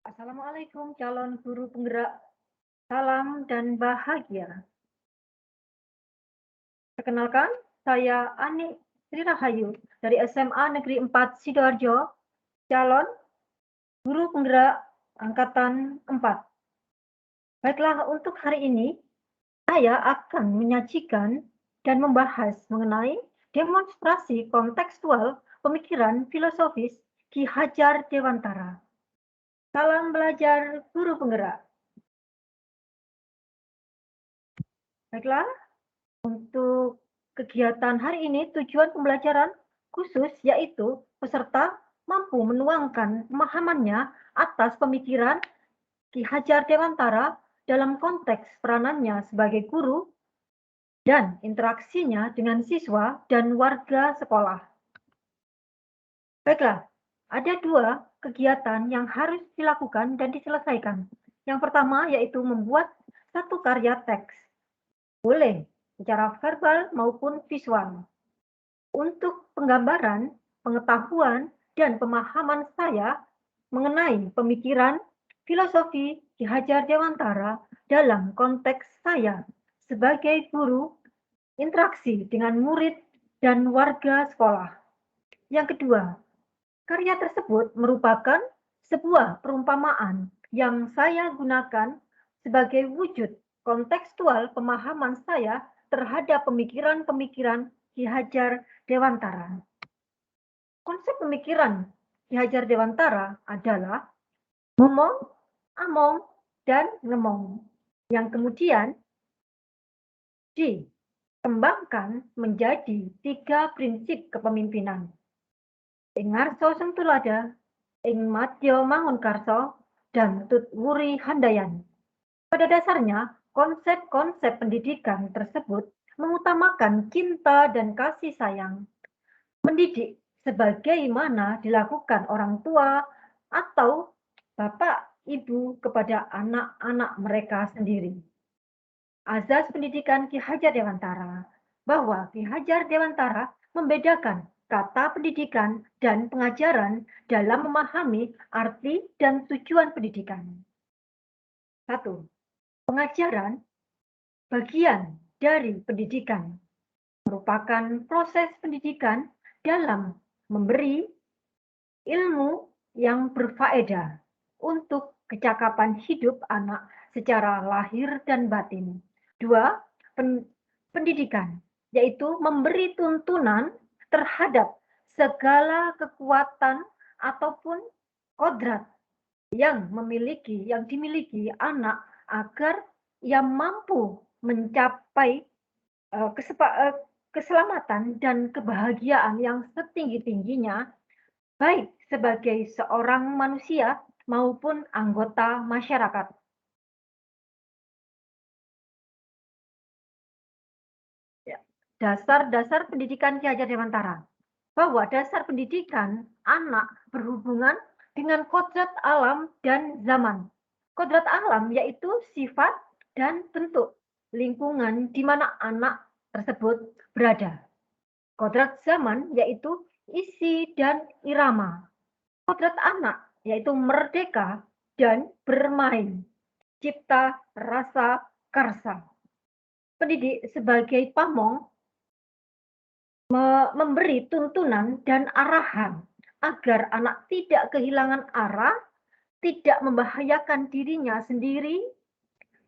Assalamualaikum calon guru penggerak, salam dan bahagia. Perkenalkan, saya Ani Sri Rahayu dari SMA Negeri 4 Sidoarjo, calon guru penggerak angkatan 4. Baiklah, untuk hari ini saya akan menyajikan dan membahas mengenai demonstrasi kontekstual pemikiran filosofis Ki Hajar Dewantara. Salam belajar guru penggerak. Baiklah, untuk kegiatan hari ini, tujuan pembelajaran khusus yaitu peserta mampu menuangkan pemahamannya atas pemikiran Ki Hajar Dewantara dalam konteks peranannya sebagai guru dan interaksinya dengan siswa dan warga sekolah. Baiklah, ada dua kegiatan yang harus dilakukan dan diselesaikan. Yang pertama yaitu membuat satu karya teks. Boleh secara verbal maupun visual. Untuk penggambaran, pengetahuan, dan pemahaman saya mengenai pemikiran filosofi Ki Hajar Dewantara dalam konteks saya sebagai guru, interaksi dengan murid dan warga sekolah. Yang kedua, karya tersebut merupakan sebuah perumpamaan yang saya gunakan sebagai wujud kontekstual pemahaman saya terhadap pemikiran-pemikiran Ki Hajar Dewantara. Konsep pemikiran Ki Hajar Dewantara adalah ngomong, among, dan ngemong, yang kemudian dikembangkan menjadi 3 prinsip kepemimpinan. Ing ngarsa sing tulada, ing madya mangunkarsa, dan tut wuri handayan. Pada dasarnya, konsep-konsep pendidikan tersebut mengutamakan cinta dan kasih sayang. Mendidik sebagaimana dilakukan orang tua atau bapak ibu kepada anak-anak mereka sendiri. Azas pendidikan Ki Hajar Dewantara bahwa Ki Hajar Dewantara membedakan kata pendidikan dan pengajaran dalam memahami arti dan tujuan pendidikan. 1. Pengajaran bagian dari pendidikan merupakan proses pendidikan dalam memberi ilmu yang berfaedah untuk kecakapan hidup anak secara lahir dan batin. 2. Pendidikan, yaitu memberi tuntunan terhadap segala kekuatan ataupun kodrat yang dimiliki anak agar ia mampu mencapai keselamatan dan kebahagiaan yang setinggi-tingginya, baik sebagai seorang manusia maupun anggota masyarakat. Ya, dasar-dasar pendidikan Ki Hajar Dewantara. Bahwa dasar pendidikan anak berhubungan dengan kodrat alam dan zaman. Kodrat alam yaitu sifat dan bentuk lingkungan di mana anak tersebut berada. Kodrat zaman yaitu isi dan irama. Kodrat anak yaitu merdeka dan bermain. Cipta, rasa, karsa. Pendidik sebagai pamong memberi tuntunan dan arahan agar anak tidak kehilangan arah, tidak membahayakan dirinya sendiri,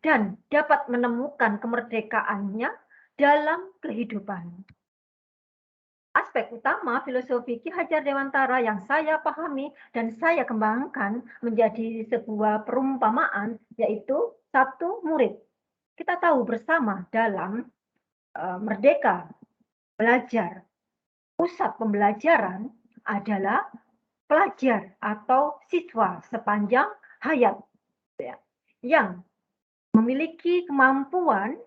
dan dapat menemukan kemerdekaannya dalam kehidupan. Aspek utama filosofi Ki Hajar Dewantara yang saya pahami dan saya kembangkan menjadi sebuah perumpamaan yaitu 1. Murid. Kita tahu bersama dalam Merdeka Belajar, pusat pembelajaran adalah pelajar atau siswa sepanjang hayat yang memiliki kemampuan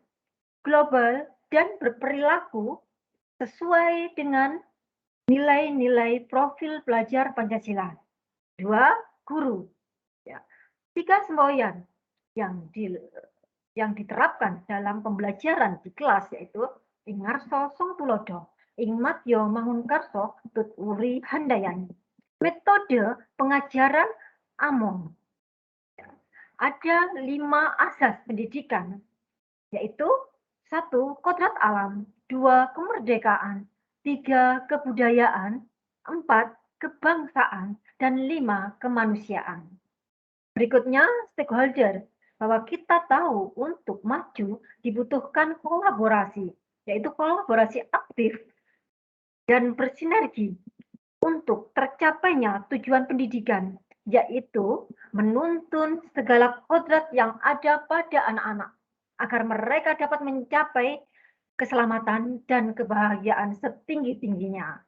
global dan berperilaku sesuai dengan nilai-nilai profil pelajar Pancasila. 2. Guru. 3 semboyan yang diterapkan dalam pembelajaran di kelas yaitu ing ngarsa sung tulodo, ing madya mangunkarsa tut wuri handayani. Metode pengajaran among ada 5 asas pendidikan, yaitu 1. Kodrat alam, 2. Kemerdekaan, 3. Kebudayaan, 4. Kebangsaan, dan 5. Kemanusiaan. Berikutnya, stakeholder, bahwa kita tahu untuk maju dibutuhkan kolaborasi, yaitu kolaborasi aktif dan bersinergi untuk tercapainya tujuan pendidikan, yaitu menuntun segala kodrat yang ada pada anak-anak agar mereka dapat mencapai keselamatan dan kebahagiaan setinggi-tingginya.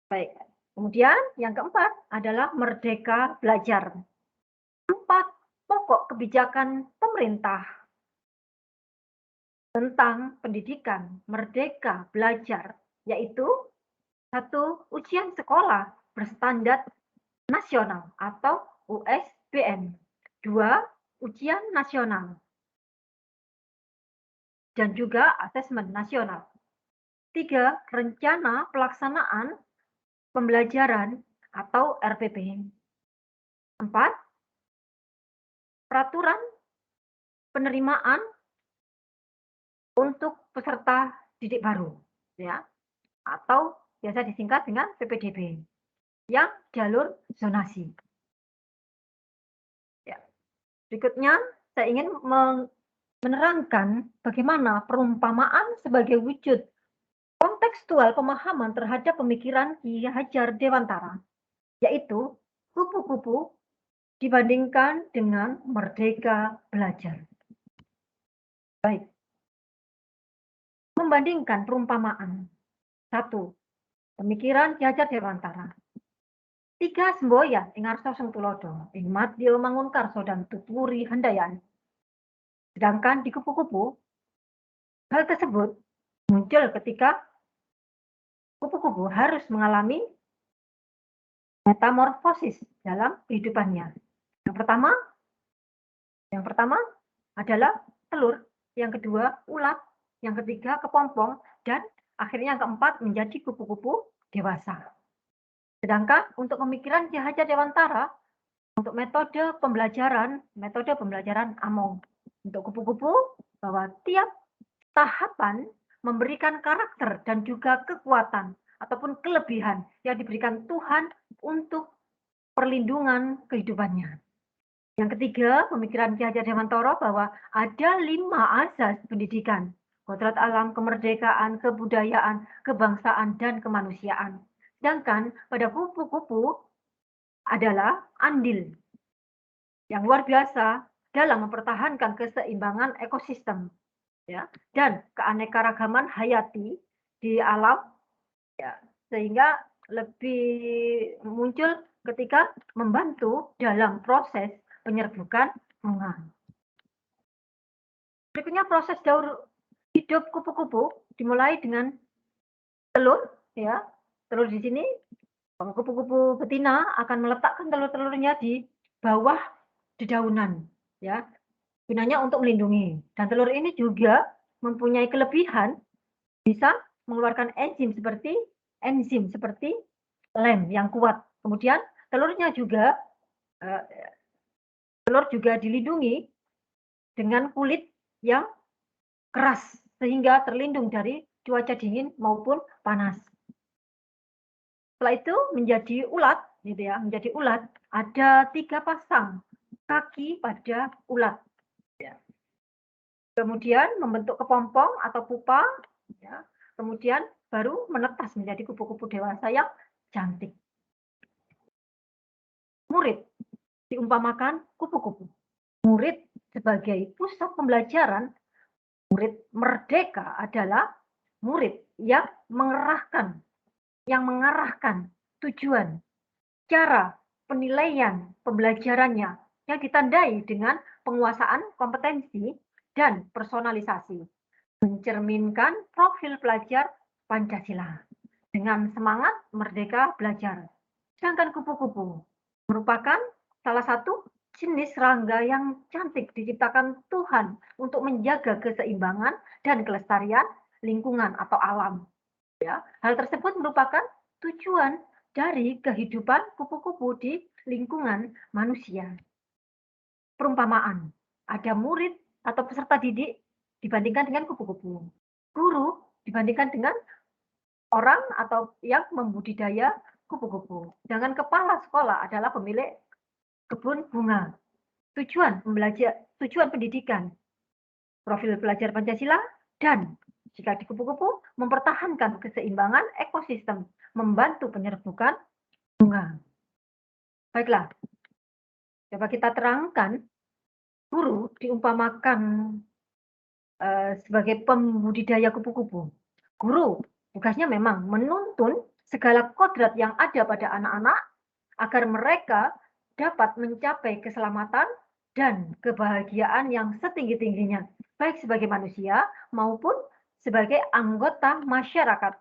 Baik, kemudian yang keempat adalah merdeka belajar. 4 pokok kebijakan pemerintah tentang pendidikan merdeka belajar, yaitu 1. Ujian sekolah berstandar nasional atau USBN. 2. Ujian nasional dan juga asesmen nasional. 3. Rencana pelaksanaan pembelajaran atau RPP. 4. Peraturan penerimaan untuk peserta didik baru, ya, atau biasa disingkat dengan PPDB, yang jalur zonasi. Ya. Berikutnya, saya ingin menerangkan bagaimana perumpamaan sebagai wujud kontekstual pemahaman terhadap pemikiran Ki Hajar Dewantara, yaitu kupu-kupu dibandingkan dengan merdeka belajar. Baik. Membandingkan perumpamaan. 1. Pemikiran Ki Hajar Dewantara. 3. Semboyan ing ngarsa sing tulodo, ing madya mangunkarsa dan tuturi handayani. Sedangkan di kupu-kupu, hal tersebut muncul ketika kupu-kupu harus mengalami metamorfosis dalam kehidupannya. Yang pertama adalah telur, yang kedua ulat, yang ketiga kepompong, dan akhirnya yang keempat menjadi kupu-kupu dewasa. Sedangkan untuk pemikiran Ki Hajar Dewantara, untuk metode pembelajaran Among. Untuk kupu-kupu, bahwa tiap tahapan memberikan karakter dan juga kekuatan ataupun kelebihan yang diberikan Tuhan untuk perlindungan kehidupannya. Yang ketiga, pemikiran Ki Hajar Dewantara bahwa ada 5 asas pendidikan: kodrat alam, kemerdekaan, kebudayaan, kebangsaan, dan kemanusiaan. Sedangkan pada kupu-kupu adalah andil yang luar biasa dalam mempertahankan keseimbangan ekosistem, ya, dan keanekaragaman hayati di alam, ya, sehingga lebih muncul ketika membantu dalam proses penyerbukan bunga. Berikutnya proses daur hidup kupu-kupu dimulai dengan telur, ya. Telur di sini, kupu-kupu betina akan meletakkan telur-telurnya di bawah dedaunan, ya. Gunanya untuk melindungi. Dan telur ini juga mempunyai kelebihan bisa mengeluarkan enzim seperti lem yang kuat. Kemudian telurnya juga dilindungi dengan kulit yang keras sehingga terlindung dari cuaca dingin maupun panas. Setelah itu menjadi ulat, gitu ya. Menjadi ulat ada 3 pasang kaki pada ulat. Ya. Kemudian membentuk kepompong atau pupa, ya. Kemudian baru menetas menjadi kupu-kupu dewasa yang cantik. Murid diumpamakan kupu-kupu. Murid sebagai pusat pembelajaran, murid merdeka adalah murid yang mengarahkan tujuan, cara penilaian pembelajarannya yang ditandai dengan penguasaan kompetensi dan personalisasi, mencerminkan profil pelajar Pancasila dengan semangat merdeka belajar. Sedangkan kupu-kupu merupakan salah satu jenis serangga yang cantik diciptakan Tuhan untuk menjaga keseimbangan dan kelestarian lingkungan atau alam. Ya, hal tersebut merupakan tujuan dari kehidupan kupu-kupu di lingkungan manusia. perumpamaan. Ada murid atau peserta didik dibandingkan dengan kupu-kupu. Guru dibandingkan dengan orang atau yang membudidaya kupu-kupu. Sedangkan kepala sekolah adalah pemilik kebun bunga. Tujuan pendidikan, profil pelajar Pancasila, dan jika di kupu-kupu mempertahankan keseimbangan ekosistem, membantu penyerbukan bunga. Baiklah, coba kita terangkan. Guru diumpamakan sebagai pembudidaya kupu-kupu. Guru tugasnya memang menuntun segala kodrat yang ada pada anak-anak agar mereka dapat mencapai keselamatan dan kebahagiaan yang setinggi-tingginya, baik sebagai manusia maupun sebagai anggota masyarakat.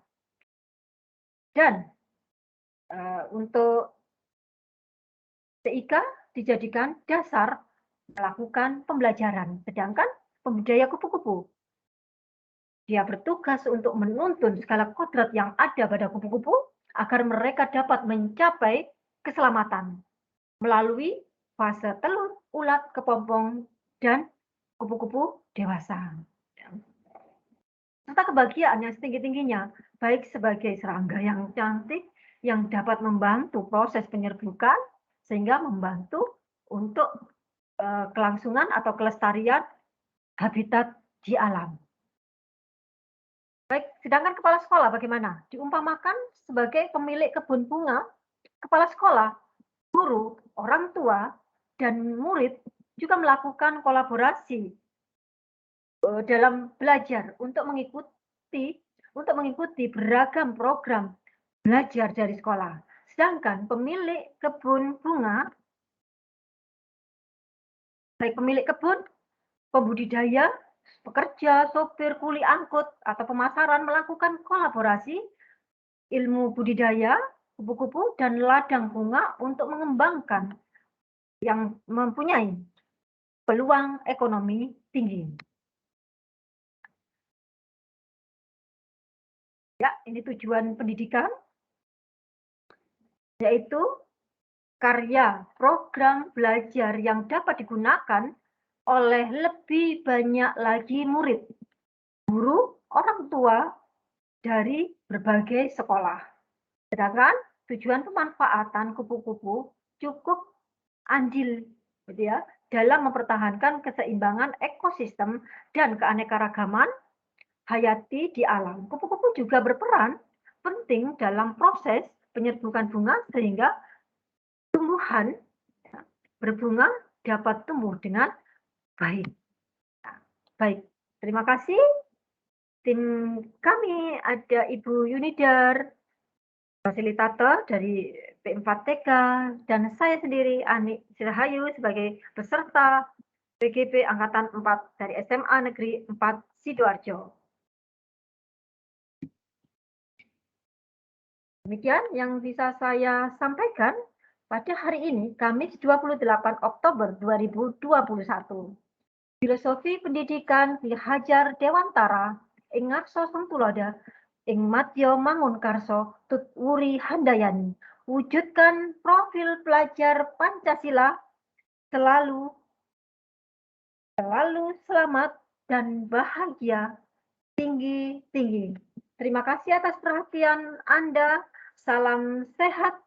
Dan untuk TIK dijadikan dasar melakukan pembelajaran, sedangkan pembudidaya kupu-kupu dia bertugas untuk menuntun segala kodrat yang ada pada kupu-kupu agar mereka dapat mencapai keselamatan melalui fase telur, ulat, kepompong, dan kupu-kupu dewasa. Serta kebahagiaan yang setinggi-tingginya, baik sebagai serangga yang cantik yang dapat membantu proses penyerbukan sehingga membantu untuk kelangsungan atau kelestarian habitat di alam. Baik, sedangkan kepala sekolah bagaimana? Diumpamakan sebagai pemilik kebun bunga, kepala sekolah, guru, orang tua, dan murid juga melakukan kolaborasi dalam belajar untuk mengikuti beragam program belajar dari sekolah. Sedangkan pemilik kebun bunga, baik pemilik kebun, pembudidaya, pekerja, sopir, kuli angkut, atau pemasaran melakukan kolaborasi ilmu budidaya, kupu-kupu, dan ladang bunga untuk mengembangkan yang mempunyai peluang ekonomi tinggi. Ya, ini tujuan pendidikan, yaitu karya program belajar yang dapat digunakan oleh lebih banyak lagi murid, guru, orang tua dari berbagai sekolah. Sedangkan tujuan pemanfaatan kupu-kupu cukup andil gitu ya, dalam mempertahankan keseimbangan ekosistem dan keanekaragaman hayati di alam. Kupu-kupu juga berperan penting dalam proses penyerbukan bunga sehingga tumbuhan berbunga dapat tumbuh dengan baik. Baik, terima kasih. Tim kami ada Ibu Yunidar, fasilitator dari P4TK, dan saya sendiri Ani Sirahayu sebagai peserta PGP Angkatan 4 dari SMA Negeri 4 Sidoarjo. Demikian yang bisa saya sampaikan pada hari ini, Kamis 28 Oktober 2021. Filosofi pendidikan Ki Hajar Dewantara, ing ngarsa Sengtuloda, ing Madya Mangunkarso, Tutwuri Handayani, wujudkan profil pelajar Pancasila selalu selamat dan bahagia tinggi-tinggi. Terima kasih atas perhatian Anda. Salam sehat,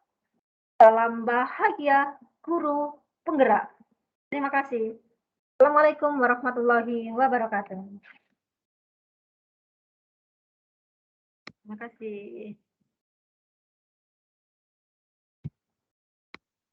salam bahagia, guru penggerak. Terima kasih. Assalamualaikum warahmatullahi wabarakatuh. Terima kasih.